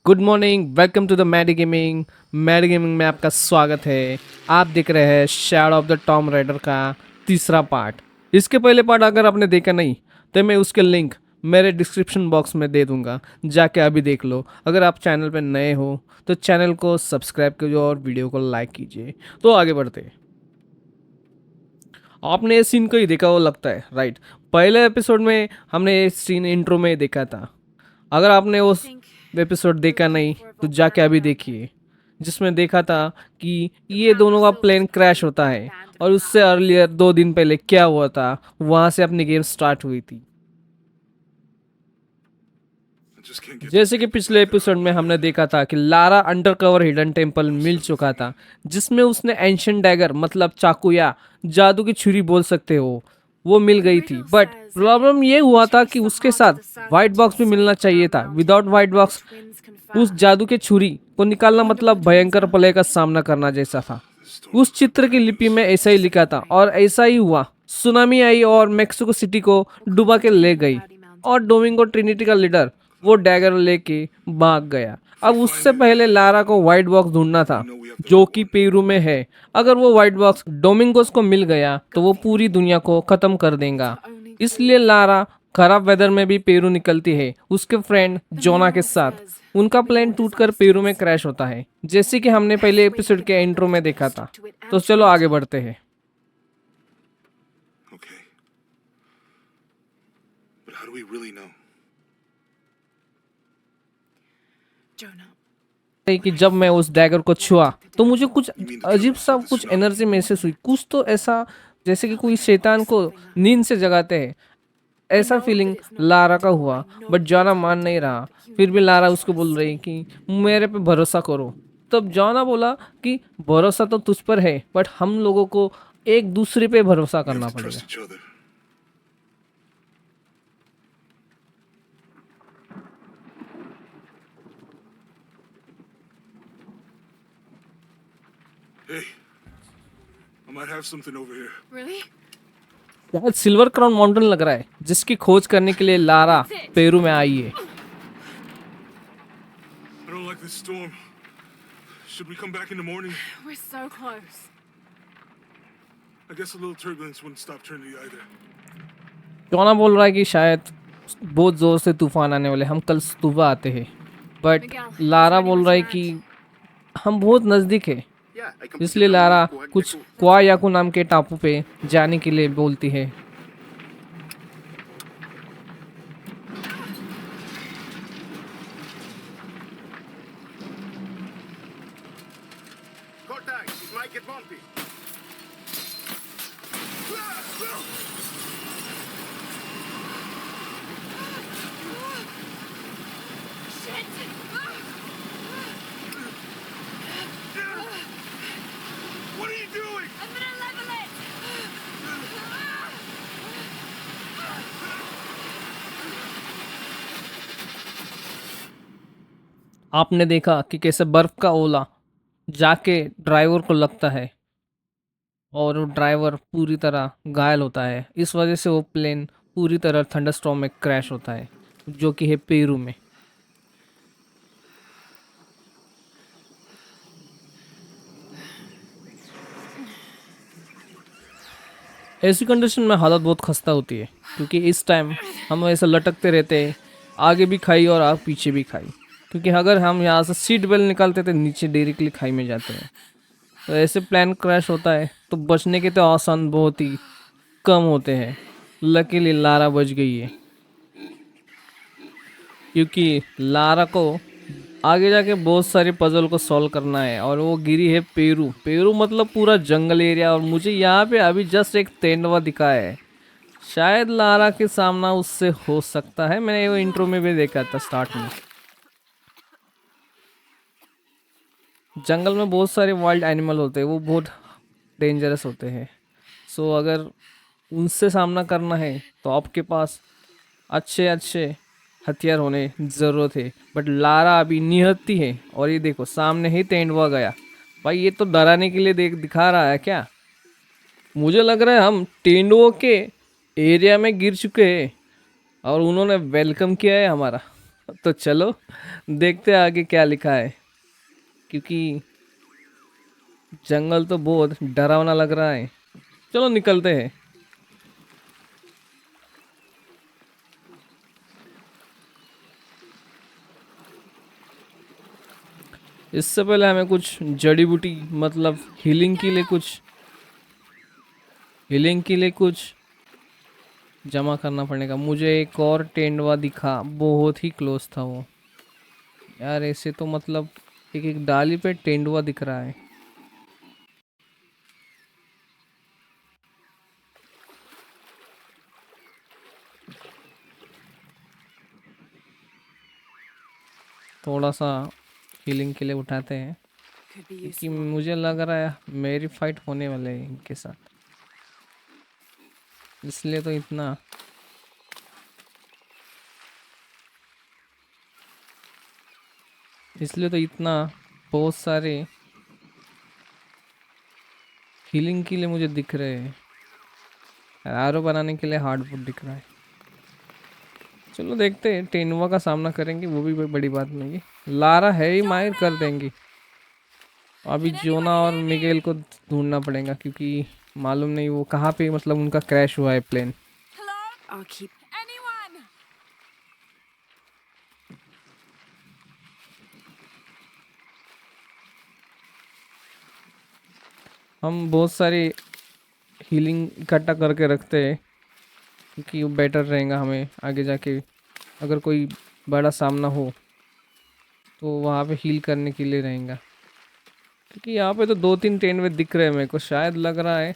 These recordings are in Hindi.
Good morning, welcome to the Maddy gaming. Maddy gaming में आपका स्वागत है। आप देख रहे हैं shadow of the Tomb Raider का तीसरा पार्ट। इसके पहले पार्ट अगर आपने देखा नहीं तो मैं उसके लिंक मेरे डिस्क्रिप्शन बॉक्स में दे दूंगा, जाके अभी देख लो। अगर आप चैनल पे नए हो तो चैनल को सब्सक्राइब कीजिए और वीडियो को लाइक कीजिए। तो आगे बढ़ते हैं। आपने ये सीन को ही देखा हो लगता है, राइट? पहले एपिसोड में हमने ये सीन इंट्रो में देखा था। अगर आपने उस एपिसोड देखा नहीं तो जाके अभी देखिए, जिसमें देखा था कि ये दोनों का प्लेन क्रैश होता है और उससे अर्लियर 2 दिन पहले क्या हुआ था, वहां से अपनी गेम स्टार्ट हुई थी। जैसे कि पिछले एपिसोड में हमने देखा था कि लारा अंडरकवर हिडन टेम्पल मिल चुका था, जिसमें उसने एंशियंट डैगर मतलब चाकू या जादू की छुरी बोल सकते हो, वो मिल गई थी। बट प्रॉब्लम ये हुआ था कि उसके साथ व्हाइट बॉक्स भी मिलना चाहिए था। विदाउट व्हाइट बॉक्स उस जादू के छुरी को निकालना मतलब भयंकर प्रलय का सामना करना जैसा था। उस चित्र की लिपि में ऐसा ही लिखा था और ऐसा ही हुआ। सुनामी आई और मेक्सिको सिटी को डुबा के ले गई और डोमिंगो ट्रिनिटी का लीडर वो डैगर लेके भाग गया। अब उससे पहले लारा को व्हाइट बॉक्स ढूंढना था, जो कि पेरू में है। अगर वो व्हाइट बॉक्स डोमिंगोस को मिल गया तो वो पूरी दुनिया को खत्म कर देगा। इसलिए लारा खराब वेदर में भी पेरू निकलती है उसके फ्रेंड जोना के साथ। उनका प्लेन टूटकर पेरू में क्रैश होता है, जैसे कि हमने पहले एपिसोड के इंट्रो में देखा था। तो चलो आगे बढ़ते हैं। Okay, but how do we really know? कि जब मैं उस डैगर को छुआ तो मुझे कुछ अजीब सा कुछ एनर्जी महसूस हुई। कुछ तो ऐसा जैसे कि कोई शैतान को नींद से जगाते हैं, ऐसा फीलिंग लारा का हुआ। बट जॉना मान नहीं रहा। फिर भी लारा उसको बोल रही कि मेरे पे भरोसा करो। तब जॉना बोला कि भरोसा तो तुझ पर है, बट हम लोगों को एक दूसरे पे भरोसा We have करना to पड़ेगा। trust each other. Hey, I might have something over here. Really? शायद सिल्वर क्राउन माउंटेन लग रहा है, जिसकी खोज करने के लिए लारा पेरू में आई है। I don't like this storm. Should we come back in the morning? We're so close. I guess a little turbulence wouldn't stop Trinity either. जॉना बोल रहा है कि शायद बहुत जोर से तूफान आने वाले, हम कल सुबह आते हैं। बट लारा बोल रहा है कि हम बहुत नज़दीक है। इसलिए लारा कुछ क्वायाकू नाम के टापू पे जाने के लिए बोलती है। Contact! It might get bumpy. Shit! What are you doing? I'm gonna level it! आपने देखा कि कैसे बर्फ का ओला जाके ड्राइवर को लगता है और वो ड्राइवर पूरी तरह घायल होता है। इस वजह से वो प्लेन पूरी तरह थंडरस्टॉर्म में क्रैश होता है, जो कि है पेरू में। ऐसी कंडीशन में हालत बहुत खस्ता होती है, क्योंकि इस टाइम हम ऐसे लटकते रहते हैं, आगे भी खाई और आप पीछे भी खाई। क्योंकि अगर हम यहाँ से सीट बेल्ट निकालते थे नीचे डायरेक्टली खाई में जाते हैं। तो ऐसे प्लान क्रैश होता है तो बचने के तो आसान बहुत ही कम होते हैं। लकीली लारा बच गई है, क्योंकि लारा को आगे जाके बहुत सारे पजल को सॉल्व करना है और वो गिरी है पेरू। पेरू मतलब पूरा जंगल एरिया, और मुझे यहाँ पे अभी जस्ट एक तेंदुआ दिखा है। शायद लारा के सामना उससे हो सकता है। मैंने वो इंट्रो में भी देखा था स्टार्ट में। जंगल में बहुत सारे वाइल्ड एनिमल होते हैं, वो बहुत डेंजरस होते हैं। सो अगर उनसे सामना करना है तो आपके पास अच्छे अच्छे हथियार होने ज़रूरत है। बट लारा अभी निहत्ती है, और ये देखो सामने ही तेंदुआ गया। भाई ये तो डराने के लिए दिखा रहा है क्या? मुझे लग रहा है हम तेंदुओं के एरिया में गिर चुके हैं और उन्होंने वेलकम किया है हमारा। तो चलो देखते हैं आगे क्या लिखा है, क्योंकि जंगल तो बहुत डरावना लग रहा है। चलो निकलते हैं। इससे पहले हमें कुछ जड़ी बूटी मतलब हीलिंग के लिए कुछ जमा करना पड़ेगा। मुझे एक और तेंदुआ दिखा, बहुत ही क्लोज था वो। यार ऐसे तो मतलब एक एक डाली पे तेंदुआ दिख रहा है। थोड़ा सा हीलिंग के लिए उठाते हैं, Could be क्योंकि useful. मुझे लग रहा है मेरी फाइट होने वाले है इनके साथ। इसलिए तो इतना इसलिए तो इतना बहुत सारे हीलिंग के लिए मुझे दिख रहे हैं। आरओ बनाने के लिए हार्डवुड दिख रहा है। चलो देखते हैं, तेंदुआ का सामना करेंगे, वो भी कोई बड़ी बात नहीं है। लारा है ही माहिर, कर देंगी। अभी Can anyone जोना और hear मिगेल me? को ढूंढना पड़ेगा, क्योंकि मालूम नहीं वो कहाँ पे मतलब उनका क्रैश हुआ है plane. Hello? I'll keep. Anyone? हम बहुत सारी हीलिंग इकट्ठा करके रखते हैं, क्योंकि वो बेटर रहेगा हमें आगे जाके। अगर कोई बड़ा सामना हो तो वहाँ पे हील करने के लिए रहेगा। क्योंकि यहाँ पे तो दो तीन तेंदुए दिख रहे हैं मेरे को, शायद लग रहा है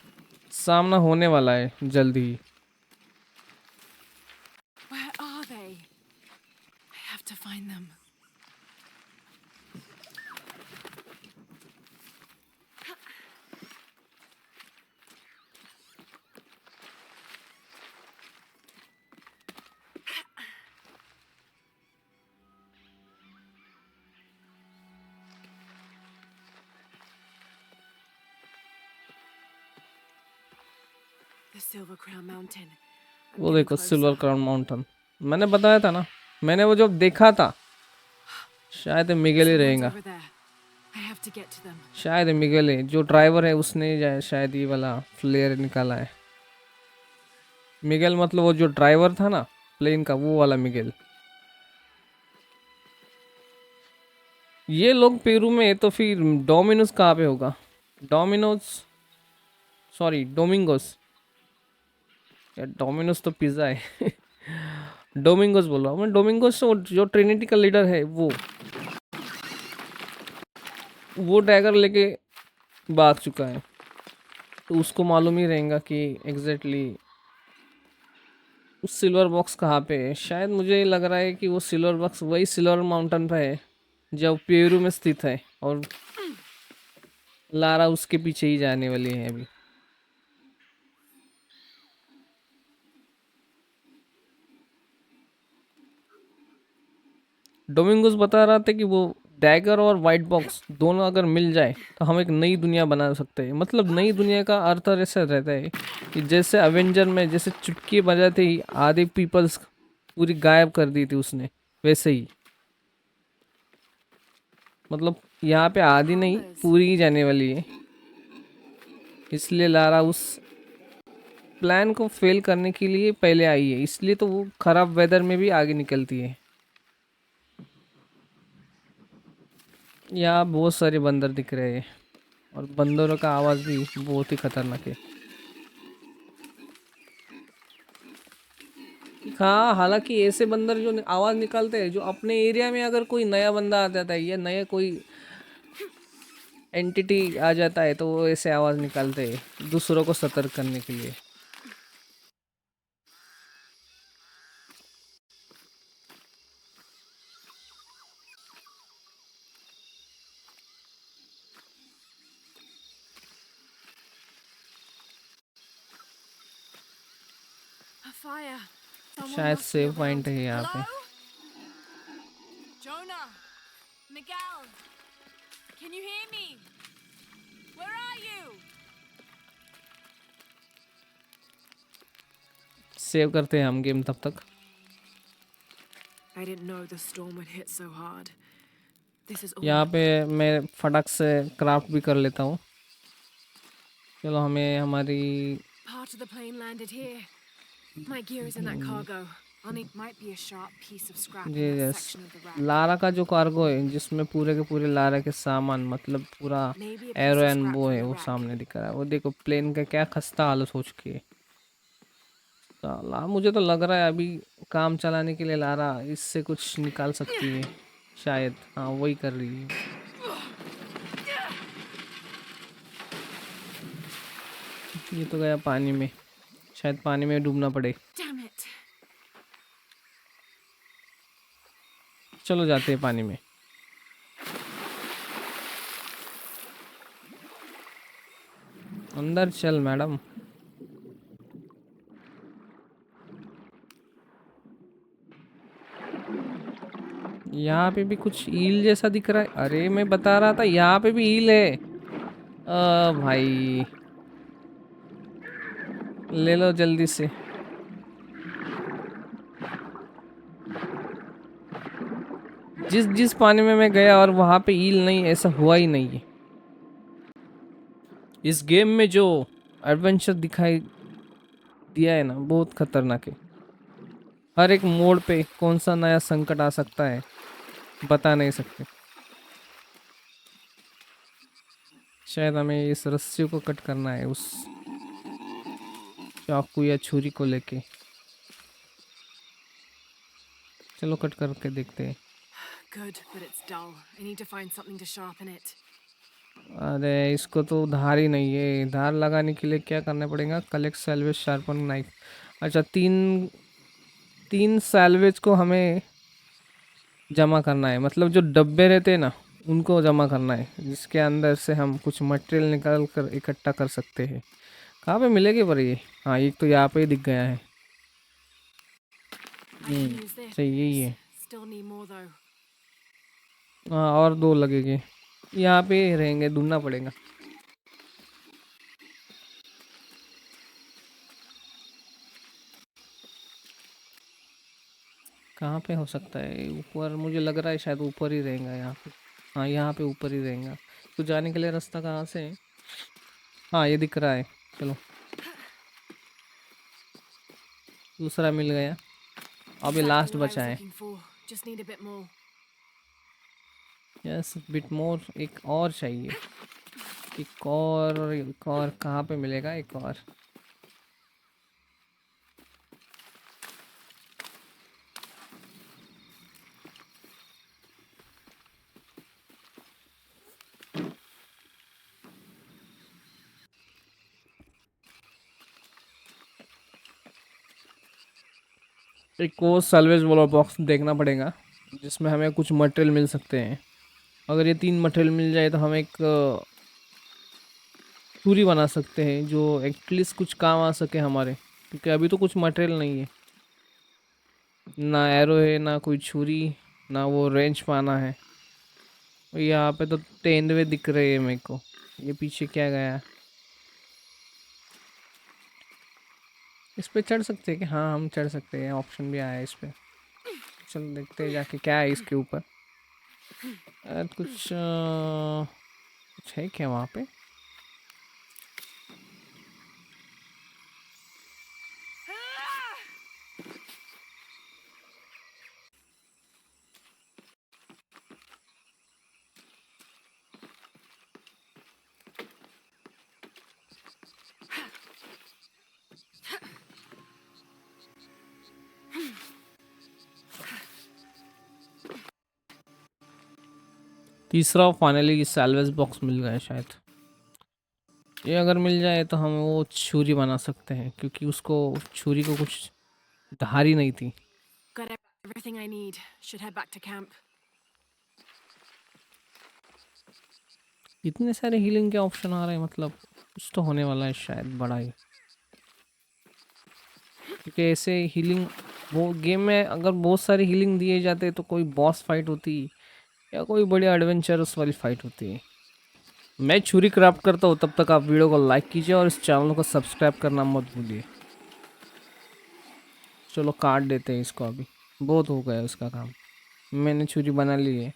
सामना होने वाला है जल्दी ही। Where are they? I have to find them. The Silver Crown Mountain. I'm वो getting देखो closer. सिल्वर क्राउन माउंटेन, मैंने बताया था ना, मैंने वो जब देखा था। शायद ये मिगेल ही Someone's रहेगा। over there. I have to get to them. शायद ये मिगेल है, जो ड्राइवर है उसने शायद ये वाला फ्लेयर निकाला है। मिगेल मतलब वो जो ड्राइवर था ना प्लेन का, वो वाला मिगेल। ये लोग पेरू में है, तो फिर डोमिनोज कहाँ पे होगा? Domino's, sorry Domingos. यार डोमिनोज तो पिज़्ज़ा है। डोमिंगोस बोल रहा हूँ मैं। डोमिंगोस जो ट्रिनिटी का लीडर है, वो डैगर लेके भाग चुका है। तो उसको मालूम ही रहेगा कि एग्जैक्टली उस सिल्वर बॉक्स कहाँ पे है। शायद मुझे लग रहा है कि वो सिल्वर बॉक्स वही सिल्वर माउंटेन पे है जो पेरू में स्थित है, और लारा उसके पीछे ही जाने वाली है अभी। डोमिंगोस बता रहा था कि वो डैगर और वाइट बॉक्स दोनों अगर मिल जाए तो हम एक नई दुनिया बना सकते हैं। मतलब नई दुनिया का अर्थ ऐसा रहता है कि जैसे अवेंजर में जैसे चुटकी बजाते ही आधे पीपल्स पूरी गायब कर दी थी उसने, वैसे ही मतलब यहाँ पे आधी नहीं Palmer's. पूरी ही जाने वाली है। इसलिए लारा उस प्लान को फेल करने के लिए पहले आई है, इसलिए तो वो खराब वेदर में भी आगे निकलती है। यहाँ बहुत सारे बंदर दिख रहे हैं, और बंदरों का आवाज़ भी बहुत ही खतरनाक है। हाँ, हालांकि ऐसे बंदर जो आवाज़ निकालते हैं, जो अपने एरिया में अगर कोई नया बंदा आ जाता है या नया कोई एंटिटी आ जाता है, तो वो ऐसे आवाज़ निकालते हैं दूसरों को सतर्क करने के लिए। A fire. Someone शायद must be save point around. है यहाँ पे। Hello? Jonah. Miguel. Can you hear me? Where are you? Save करते हैं हम गेम तब तक। I didn't know the storm would hit so hard. This is all यहाँ पे मैं फटाक से क्राफ्ट भी कर लेता हूँ। चलो हमें हमारी part of the plane landed here. My gear is in that cargo. I'll need might be a sharp piece of scrap in ये that yes section of the rack. Lara का जो कार्गो है जिसमें पूरे के पूरे लारा के सामान मतलब पूरा Maybe a arrow piece of and scrap वो from है the वो rack. सामने दिख रहा है। वो देखो प्लेन का क्या खस्ता हालत हो चुकी है। साला मुझे तो लग रहा है अभी काम चलाने के लिए लारा इससे कुछ निकाल सकती है शायद। हाँ वही कर रही है। ये तो गया पानी में, शायद पानी में डूबना पड़े। Damn it. चलो जाते हैं पानी में। अंदर चल मैडम। यहाँ पे भी कुछ ईल जैसा दिख रहा है। अरे मैं बता रहा था यहाँ पे भी ईल है। भाई ले लो जल्दी से। जिस जिस पानी में मैं गया और वहाँ पे ईल नहीं, ऐसा हुआ ही नहीं है। इस गेम में जो एडवेंचर दिखाई दिया है ना बहुत खतरनाक है। हर एक मोड़ पे कौन सा नया संकट आ सकता है बता नहीं सकते। शायद हमें इस रस्सी को कट करना है उस चाकू या छुरी को लेके। चलो कट करके देखते हैं। Good, but it's dull. I need to find something to sharpen it. अरे इसको तो धार ही नहीं है। धार लगाने के लिए क्या करना पड़ेगा? Collect salvage sharpen knife. अच्छा तीन सैल्वेज को हमें जमा करना है, मतलब जो डब्बे रहते हैं ना उनको जमा करना है जिसके अंदर से हम कुछ मटेरियल निकाल कर इकट्ठा कर सकते हैं। कहाँ पे मिलेगी पर ये? हाँ एक तो यहाँ पे ही दिख गया है। I can use this. सही यही है। Still need more though. हाँ और दो लगेंगे। यहाँ पे ही रहेंगे, ढूंढना पड़ेगा। कहाँ पे हो सकता है? ऊपर मुझे लग रहा है शायद ऊपर ही रहेगा यहाँ पे। हाँ यहाँ पे ऊपर ही रहेगा। तो जाने के लिए रास्ता कहाँ से है? हाँ ये दिख रहा है। चलो दूसरा मिल गया। अभी Exactly लास्ट what I बचा was है। looking for. Just need a bit more. Yes bit more. एक और चाहिए। एक और कहाँ पे मिलेगा? एक और एक और सैल्वेज वाला बॉक्स देखना पड़ेगा जिसमें हमें कुछ मटेरियल मिल सकते हैं। अगर ये 3 मटेरियल मिल जाए तो हम एक छुरी बना सकते हैं जो एटलीस्ट कुछ काम आ सके हमारे, क्योंकि अभी तो कुछ मटेरियल नहीं है। ना एरो है ना कोई छुरी, ना वो रेंज पाना है। और यहाँ पे तो तेंदुए दिख रहे हैं मेरे को। ये पीछे क्या गया? इस पे चढ़ सकते हैं कि? हाँ हम चढ़ सकते हैं, ऑप्शन भी आया है इस पे। चलो देखते हैं जाके क्या है इसके ऊपर। कुछ है क्या वहाँ पे? तीसरा फाइनली सैल्वेज बॉक्स मिल गया है शायद। ये अगर मिल जाए तो हम वो छुरी बना सकते हैं, क्योंकि उसको छुरी को कुछ धारी नहीं थी। Got everything I need. Should head back to camp. इतने सारे हीलिंग के ऑप्शन आ रहे हैं, मतलब कुछ तो होने वाला है शायद बड़ा ही। क्योंकि ऐसे हीलिंग वो गेम में अगर बहुत सारी हीलिंग दिए जाते तो कोई बॉस फाइट होती या कोई बड़ी एडवेंचरस वाली फाइट होती है। मैं छुरी क्राफ्ट करता हूँ, तब तक आप वीडियो को लाइक कीजिए और इस चैनल को सब्सक्राइब करना मत भूलिए। चलो काट देते हैं इसको अभी। बहुत हो गया उसका काम। मैंने छुरी बना ली है।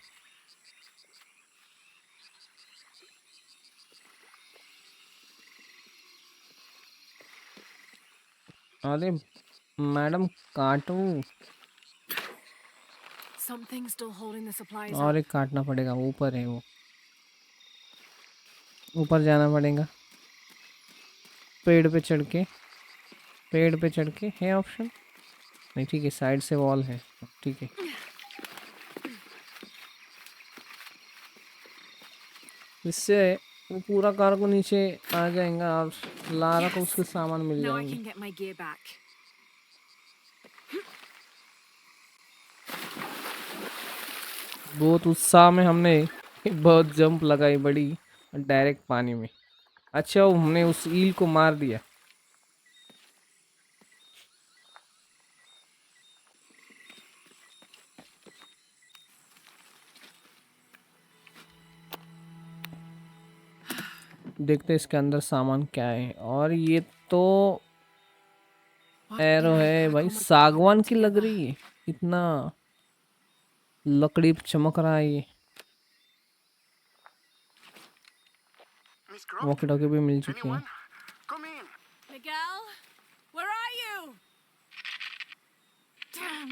अरे मैडम काटो। Something's still holding the supplies और up. एक काटना पड़ेगा, ऊपर है वो, ऊपर जाना पड़ेगा। पेड़ पे चढ़ के, पेड़ पे चढ़ के है ऑप्शन? नहीं ठीक है, साइड से वॉल है, ठीक है। इससे वो पूरा कार को नीचे आ जाएगा और लारा को उसके सामान मिल Now I जाएंगे। can get my gear back. बहुत उत्साह में हमने बहुत जंप लगाई बड़ी, डायरेक्ट पानी में। अच्छा वो हमने उस ईल को मार दिया। देखते हैं इसके अंदर सामान क्या है। और ये तो What एरो did I है pack भाई, all my सागवान equipment की लग together? रही है। इतना लकड़ी पे चमक रहा है ये। Miss Croft, वॉकी टॉकी भी मिल चुकी है। anyone? Come in. Miguel, where are you? Damn.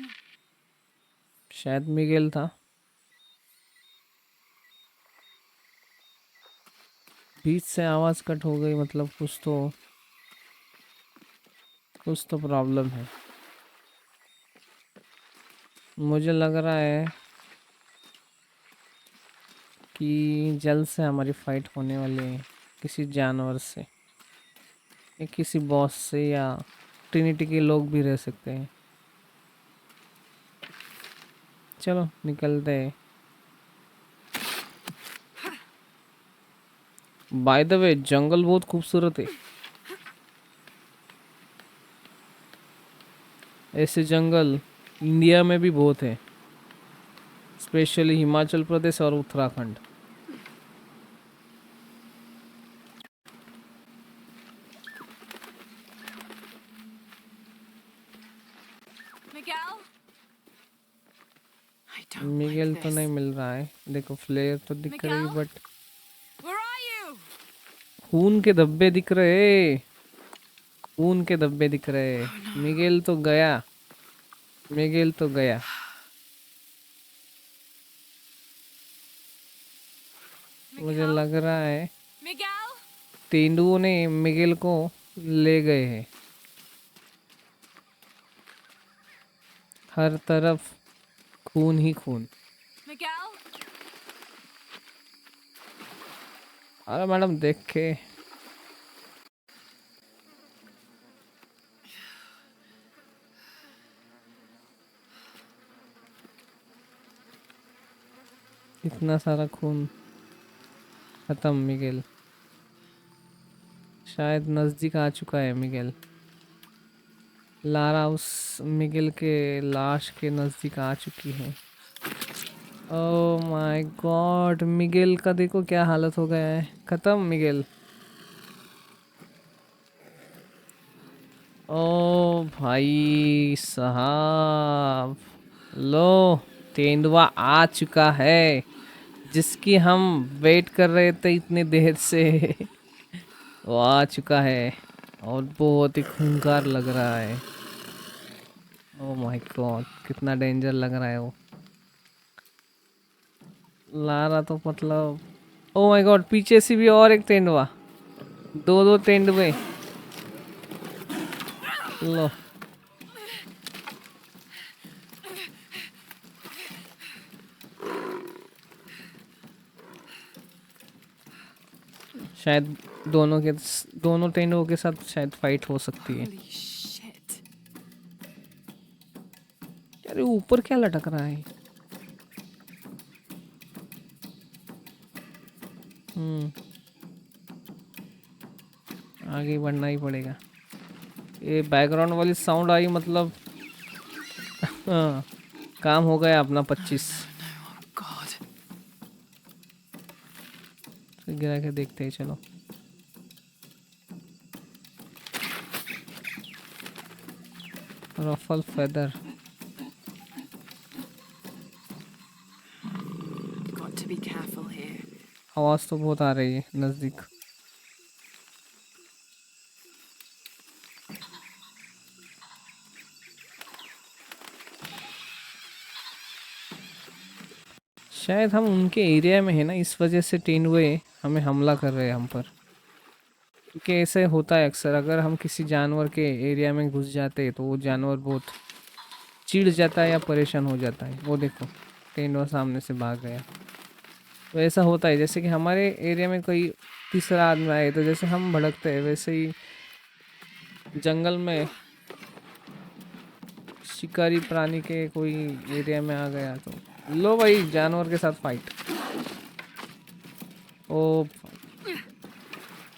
शायद मिगेल था। बीच से आवाज कट हो गई, मतलब कुछ तो प्रॉब्लम है। मुझे लग रहा है कि जल्द से हमारी फाइट होने वाली है किसी जानवर से, या किसी बॉस से, या ट्रिनिटी के लोग भी रह सकते हैं। चलो निकलते हैं। बाय द वे जंगल बहुत खूबसूरत है। ऐसे जंगल इंडिया में भी बहुत है, स्पेशली हिमाचल प्रदेश और Uttarakhand. Miguel? I don't Miguel like तो नहीं this. मिल रहा है। देखो फ्लेयर तो दिख रही, Miguel? But Where are you? खून के धब्बे दिख रहे, खून के धब्बे दिख रहे। मिगेल तो गया, मिगेल तो गया। मुझे Miguel? लग रहा है Miguel? तेंदुओं ने मिगेल को ले गए हैं। हर तरफ खून ही खून। Miguel? अरे मैडम देख के। इतना सारा खून खत्म। मिगेल शायद नजदीक आ चुका है। मिगेल, लारा उस मिगेल के लाश के नजदीक आ चुकी है। ओह माय गॉड, मिगेल का देखो क्या हालत हो गया है। खत्म मिगेल। ओ भाई साहब, लो तेंदुआ आ चुका है जिसकी हम वेट कर रहे थे इतनी देर से। वो आ चुका है और बहुत ही खूंखार लग रहा है। ओ माय गॉड, कितना डेंजर लग रहा है वो। लारा तो मतलब, ओ माय गॉड, पीछे से भी और एक तेंदुआ। दो दो तेंदुए। लो शायद दोनों तेंदुओं के साथ शायद फाइट हो सकती है। Holy shit. यार ये ऊपर क्या लटक रहा है? आगे बढ़ना ही पड़ेगा। ये बैकग्राउंड वाली साउंड आई मतलब हाँ, काम हो गया अपना 25। Oh god. गिरा के देखते हैं चलो। रफल फेदर, आवाज़ तो बहुत आ रही है नज़दीक। शायद हम उनके एरिया में है ना, इस वजह से तेंदुए हमें हमला कर रहे हैं हम पर। क्योंकि ऐसे होता है अक्सर, अगर हम किसी जानवर के एरिया में घुस जाते हैं तो वो जानवर बहुत चिढ़ जाता है या परेशान हो जाता है। वो देखो, तेंदुआ सामने से भाग गया। तो ऐसा होता है, जैसे कि हमारे एरिया में कोई तीसरा आदमी आए तो जैसे हम भड़कते हैं, वैसे ही जंगल में शिकारी प्राणी के कोई एरिया में आ गया तो लो भाई, जानवर के साथ फाइट। ओ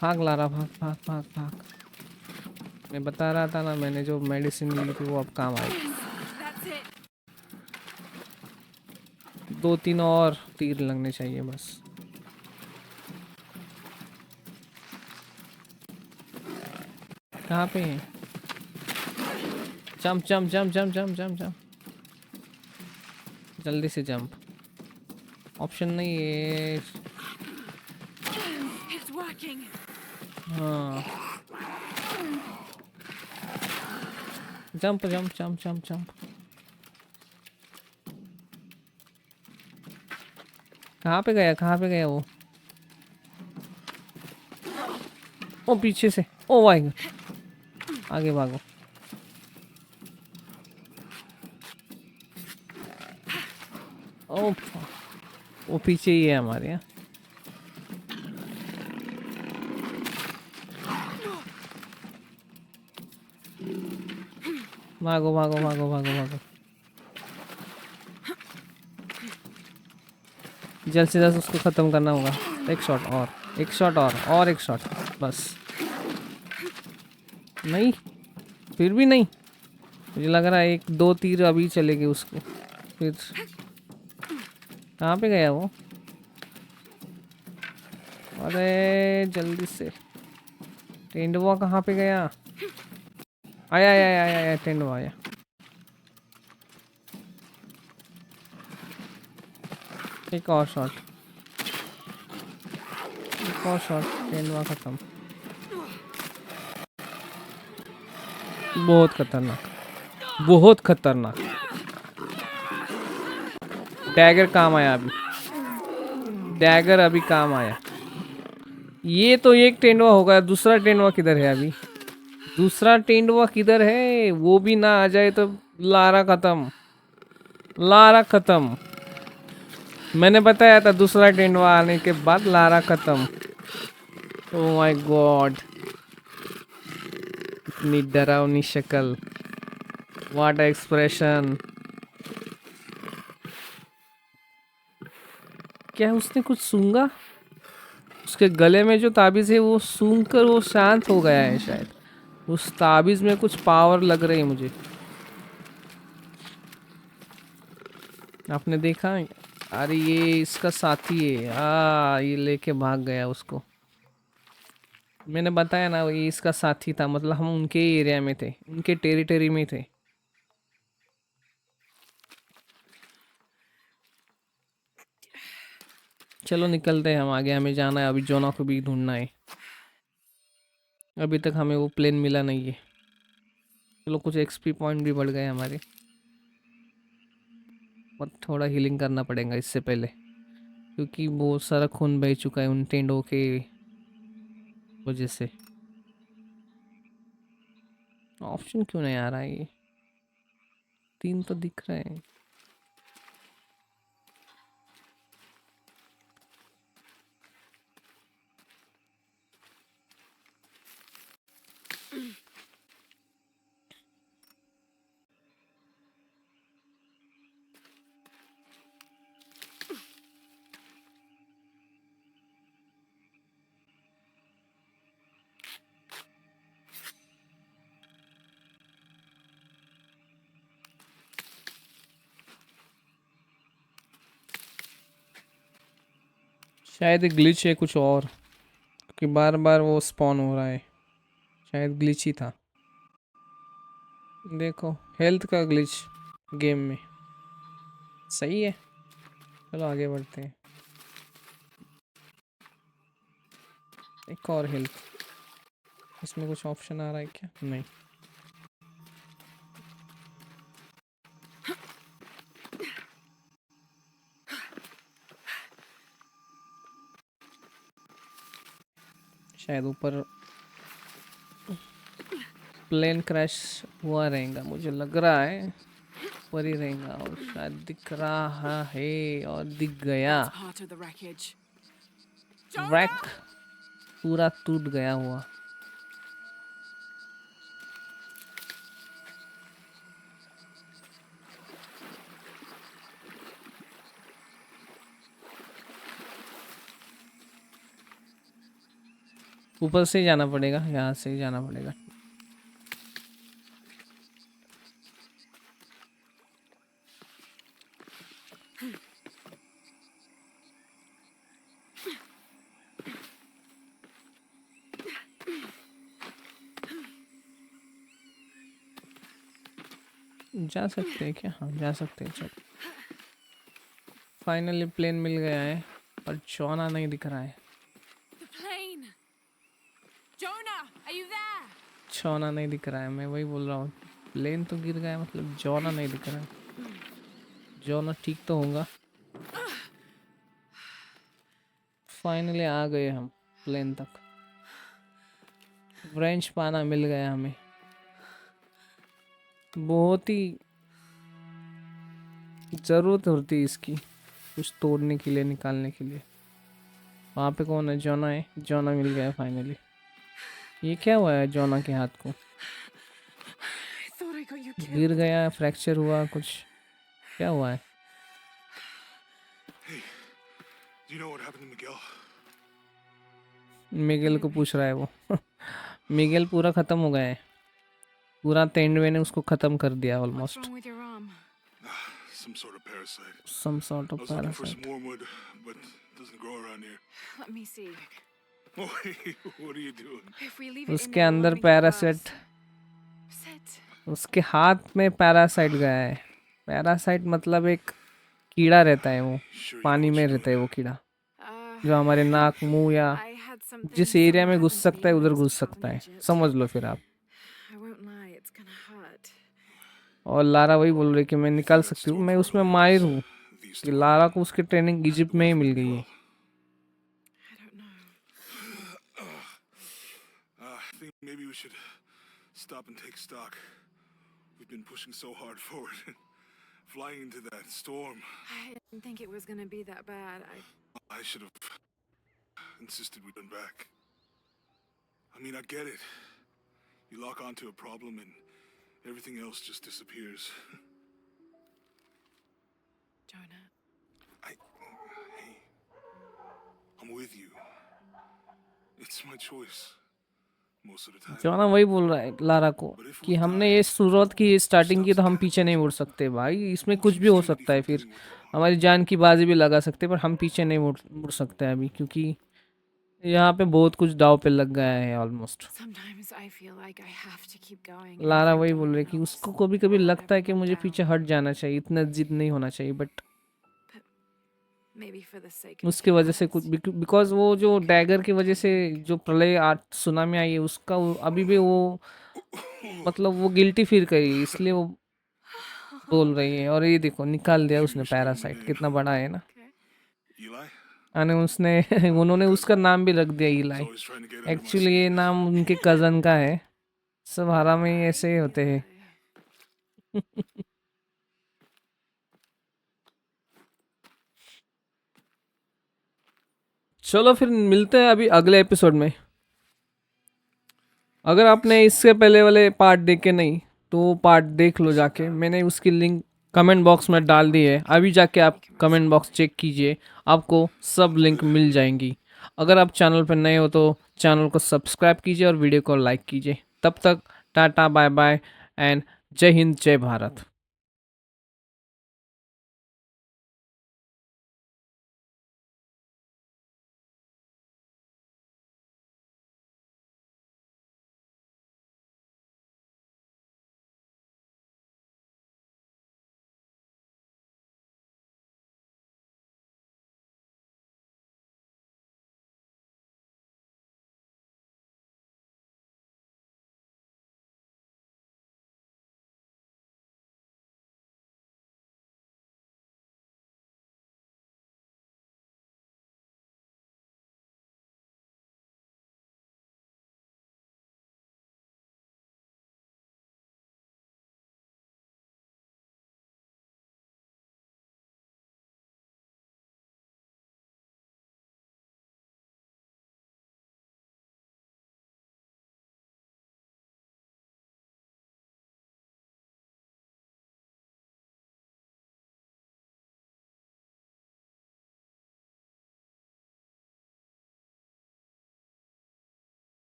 भाग लारा, भाग भाग भाग भाग। मैं बता रहा था ना, मैंने जो मेडिसिन ली थी वो अब काम आई। That's it. 2-3 और तीर लगने चाहिए बस। कहाँ पे है? Jump jump jump jump jump jump jump, जल्दी से जंप। ऑप्शन नहीं है। It's working. हाँ, jump jump jump jump jump. कहाँ पे गया, कहाँ पे गया वो? ओ पीछे से, ओ भाई, आगे भागो। ओ वो पीछे ही है हमारे यहाँ। भागो भागो भागो भागो भागो, जल्द से जल्द उसको ख़त्म करना होगा। एक शॉट और, एक शॉट और एक शॉट, बस। नहीं, फिर भी नहीं। मुझे लग रहा है 1-2 तीर अभी चलेंगे उसको। फिर कहाँ पे गया वो? अरे जल्दी से, तेंदुआ कहाँ पे गया? आया आया आया आया आया, तेंदुआ आया। एक और शॉट, एक और शॉट, तेंदुआ खत्म। बहुत खतरनाक, बहुत खतरनाक। डैगर काम आया अभी, डैगर अभी काम आया। ये तो एक तेंदुआ होगा, दूसरा तेंदुआ किधर है अभी? दूसरा तेंदुआ किधर है? वो भी ना आ जाए तो लारा खत्म, लारा खत्म। मैंने बताया था दूसरा तेंदुआ आने के बाद लारा खत्म। ओह माय गॉड, इतनी डरावनी शक्ल, व्हाट एक्सप्रेशन। क्या उसने कुछ सूंघा? उसके गले में जो ताबीज है वो सूंघ कर वो शांत हो गया है शायद। उस ताबीज में कुछ पावर लग रही है मुझे। आपने देखा? अरे ये इसका साथी है। ये लेके भाग गया उसको। मैंने बताया ना, ये इसका साथी था, मतलब हम उनके एरिया में थे, उनके टेरिटरी में थे। चलो निकलते हैं हम आगे, हमें जाना है अभी, जोना को भी ढूंढना है। अभी तक हमें वो प्लेन मिला नहीं है। चलो कुछ एक्सपी पॉइंट भी बढ़ गए हमारे, और थोड़ा हीलिंग करना पड़ेगा इससे पहले, क्योंकि बहुत सारा खून बह चुका है उन टेंडों के वजह से। ऑप्शन क्यों नहीं आ रहा है? ये 3 तो दिख रहे हैं। शायद ग्लिच है कुछ और, क्योंकि बार बार वो स्पॉन हो रहा है। शायद ग्लिच ही था। देखो, हेल्थ का ग्लिच गेम में। सही है, चलो आगे बढ़ते हैं। एक और हेल्थ। इसमें कुछ ऑप्शन आ रहा है क्या? नहीं। शायद ऊपर प्लेन क्रैश हुआ रहेगा, मुझे लग रहा है ऊपर ही रहेगा। और शायद दिख रहा है और दिख गया। That's part of the wreckage. Rack पूरा टूट गया हुआ। ऊपर से ही जाना पड़ेगा, यहाँ से ही जाना पड़ेगा। जा सकते हैं क्या? हाँ जा सकते हैं। चलो फाइनली प्लेन मिल गया है, पर चौना नहीं दिख रहा है। The plane! Jonah, are you there? चौना नहीं दिख रहा है, मैं वही बोल रहा हूँ। प्लेन तो गिर गया, मतलब जौना नहीं दिख रहा है। जौना ठीक तो होगा। फाइनली आ गए हम प्लेन तक। ब्रेंच पाना मिल गया हमें। बहुत ही ज़रूरत होती है इसकी, कुछ तोड़ने के लिए, निकालने के लिए। वहाँ पे कौन है? जॉना है। जॉना मिल गया फाइनली। ये क्या हुआ है जॉना के हाथ को? I thought I got you killed. गिर गया, फ्रैक्चर हुआ कुछ? क्या हुआ है? Hey, do you know what happened to Miguel? Miguel को पूछ रहा है वो। मिगेल पूरा ख़त्म हो गया है। पूरा तेंडुए ने उसको ख़त्म कर दिया What's almost. wrong with your arm? Some sort of parasite. Some sort I of was looking for some parasite. wormwood, but it doesn't grow around here. Let me see. Oh, hey, what are you doing? If we leave it in उसके there अंदर long enough, पैरासाइट, Sit. उसके हाथ में पैरासाइट गया है। पैरासाइट मतलब एक कीड़ा रहता है, वो Sure you know पानी what में you're रहता है doing? वो कीड़ा, Uh, जो हमारे नाक, मुंह या I had something जिस एरिया similar में घुस happen to the सकता है उधर elements घुस out in सकता है। Egypt. समझ लो फिर आप। I won't lie, it's gonna hurt. और लारा वही बोल रही कि मैं निकाल That सकती हूँ, storm मैं उसमें forward माहिर was हूँ। the कि storm. लारा को उसकी ट्रेनिंग इजिप्ट में ही मिल गई है। I don't know. I think maybe we should stop and take stock. We've been pushing so hard forward. Flying into that storm. I didn't think it was gonna be that bad. I should have insisted we turn back. I mean, I get it. You lock onto a problem and everything else just disappears. Jonah, Hey, I'm with you. It's my choice most of the time. जो ना वही बोल रहा है लारा को कि हमने ये शुरुआत की, स्टार्टिंग की, तो हम पीछे नहीं मुड़ सकते भाई। इसमें कुछ भी हो सकता है, फिर हमारी जान की बाजी भी लगा सकते हैं, पर हम पीछे नहीं मुड़ सकते हैं अभी, क्योंकि यहाँ पे बहुत कुछ दाव पे लग गया है almost. sometimes I feel like I have to keep going. Lara if I वही don't, बोल रही है then कि I'll उसको कभी कभी slow लगता है कि everyone मुझे down. पीछे हट जाना चाहिए, इतना जिद नहीं होना चाहिए, but Maybe for the sake of उसकी वजह से कुछ बिकॉज वो जो डैगर की वजह से जो प्रलय सुनामी आई है, उसका अभी भी वो मतलब वो गिल्टी फील करी, इसलिए वो बोल रही है। और ये देखो निकाल दिया उसने पैरासाइट, कितना बड़ा है ना। Okay. Eli? अने उसने उन्होंने उसका नाम भी रख दिया He's इलाई। always trying to get under my actually ये skin. नाम उनके कज़न का है। सब हरा में ही ऐसे ही होते हैं। चलो फिर मिलते हैं अभी अगले एपिसोड में। अगर आपने इससे पहले वाले पार्ट देखे नहीं तो वो पार्ट देख लो जाके, मैंने उसकी लिंक कमेंट बॉक्स में डाल दी है। अभी जाके आप कमेंट बॉक्स चेक कीजिए, आपको सब लिंक मिल जाएंगी। अगर आप चैनल पर नए हो तो चैनल को सब्सक्राइब कीजिए और वीडियो को लाइक कीजिए। तब तक टाटा बाय बाय एंड जय हिंद जय भारत।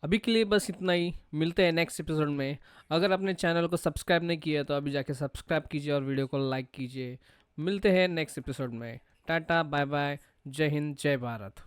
अभी के लिए बस इतना ही, मिलते हैं नेक्स्ट एपिसोड में। अगर आपने चैनल को सब्सक्राइब नहीं किया तो अभी जाके सब्सक्राइब कीजिए और वीडियो को लाइक कीजिए। मिलते हैं नेक्स्ट एपिसोड में। टाटा बाय बाय, जय हिंद जय भारत।